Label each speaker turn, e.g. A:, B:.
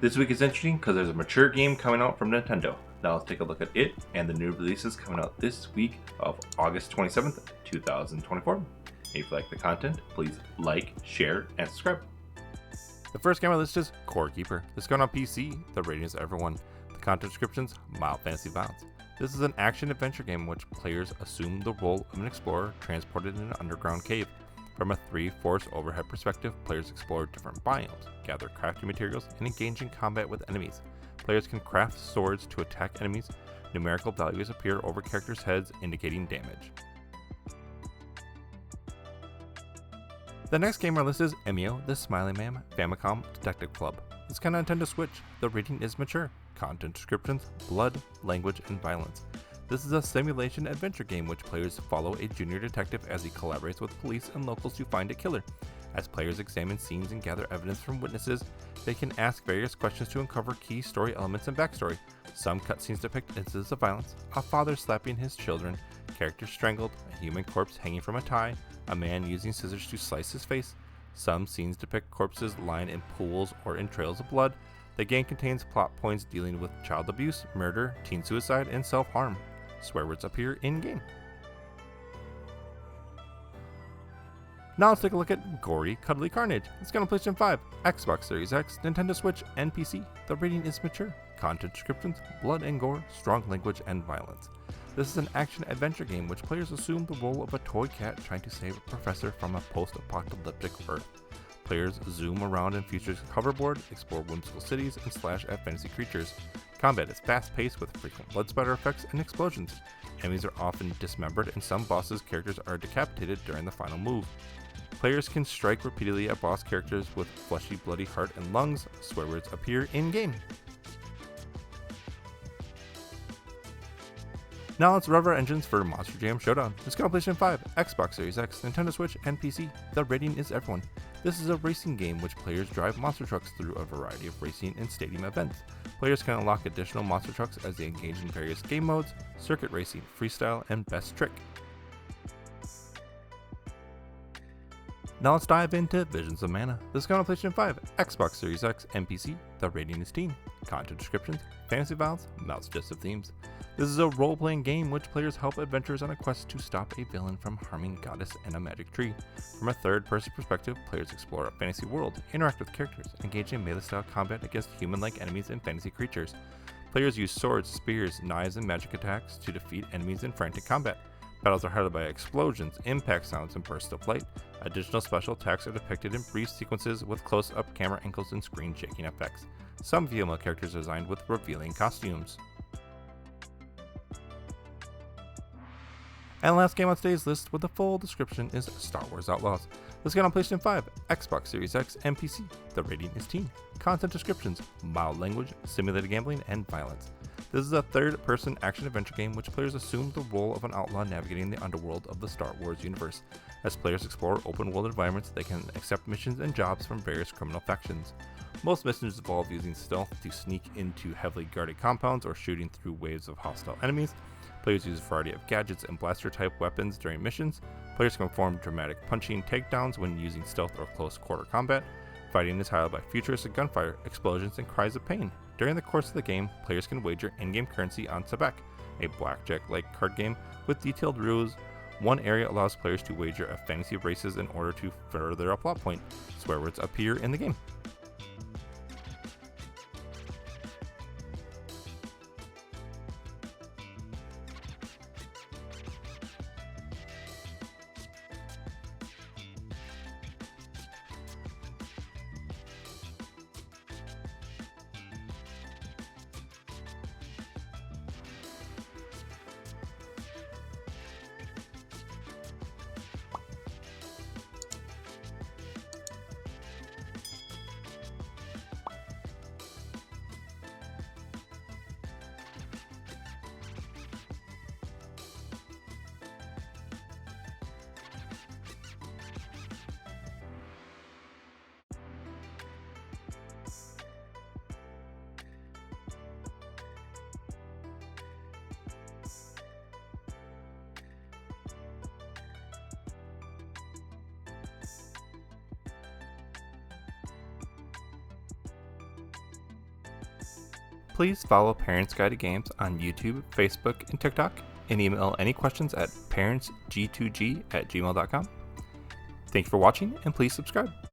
A: This week is interesting because there's a mature game coming out from Nintendo. Now let's take a look at it and the new releases coming out this week of August 27th, 2024. If you like the content, please like, share, and subscribe.
B: The first game on the list is Core Keeper. This going on PC. The rating is everyone. The content descriptions: mild fantasy violence. This is an action-adventure game in which players assume the role of an explorer transported in an underground cave. From a 3-force overhead perspective, players explore different biomes, gather crafting materials, and engage in combat with enemies. Players can craft swords to attack enemies. Numerical values appear over characters' heads, indicating damage. The next game on our list is Emio, the Smiling Man Famicom Detective Club. This kind of Nintendo Switch. The rating is mature. Content descriptions: blood, language, and violence. This is a simulation adventure game which players follow a junior detective as he collaborates with police and locals to find a killer. As players examine scenes and gather evidence from witnesses, they can ask various questions to uncover key story elements and backstory. Some cutscenes depict instances of violence: a father slapping his children, characters strangled, a human corpse hanging from a tie, a man using scissors to slice his face. Some scenes depict corpses lying in pools or in trails of blood. The game contains plot points dealing with child abuse, murder, teen suicide, and self-harm. Swear words appear in-game. Now let's take a look at Gori, Cuddly, Carnage. It's got on PlayStation 5, Xbox Series X, Nintendo Switch, and PC. The rating is mature. Content descriptions: blood and gore, strong language, and violence. This is an action-adventure game which players assume the role of a toy cat trying to save a professor from a post-apocalyptic Earth. Players zoom around in future's hoverboard, explore whimsical cities, and slash at fantasy creatures. Combat is fast-paced with frequent blood splatter effects and explosions. Enemies are often dismembered, and some bosses' characters are decapitated during the final move. Players can strike repeatedly at boss characters with fleshy, bloody heart and lungs. Swear words appear in-game. Now let's rev our engines for Monster Jam Showdown. It's got on PlayStation 5, Xbox Series X, Nintendo Switch, and PC. The rating is everyone. This is a racing game which players drive monster trucks through a variety of racing and stadium events. Players can unlock additional monster trucks as they engage in various game modes: circuit racing, freestyle, and best trick. Now let's dive into Visions of Mana. This is going on PlayStation 5, Xbox Series X, and PC. The rating is teen. Content descriptions: fantasy violence, suggestive themes. This is a role-playing game which players help adventurers on a quest to stop a villain from harming a goddess in a magic tree. From a third-person perspective, players explore a fantasy world, interact with characters, engage in melee-style combat against human-like enemies and fantasy creatures. Players use swords, spears, knives, and magic attacks to defeat enemies in frantic combat. Battles are highlighted by explosions, impact sounds, and bursts of light. Additional special attacks are depicted in brief sequences with close-up camera angles and screen-shaking effects. Some female characters are designed with revealing costumes. And the last game on today's list with a full description is Star Wars Outlaws. This game on PlayStation 5, Xbox Series X, and PC. The rating is teen. Content descriptions: mild language, simulated gambling, and violence. This is a third-person action-adventure game which players assume the role of an outlaw navigating the underworld of the Star Wars universe. As players explore open-world environments, they can accept missions and jobs from various criminal factions. Most missions involve using stealth to sneak into heavily guarded compounds or shooting through waves of hostile enemies. Players use a variety of gadgets and blaster-type weapons during missions. Players can perform dramatic punching takedowns when using stealth or close-quarter combat. Fighting is highlighted by futuristic gunfire, explosions, and cries of pain. During the course of the game, players can wager in-game currency on Sabak, a blackjack-like card game with detailed rules. One area allows players to wager a fantasy of races in order to further a plot point. Swear words appear in the game. Please follow Parents Guide to Games on YouTube, Facebook, and TikTok, and email any questions at parentsg2g@gmail.com. Thank you for watching, and please subscribe.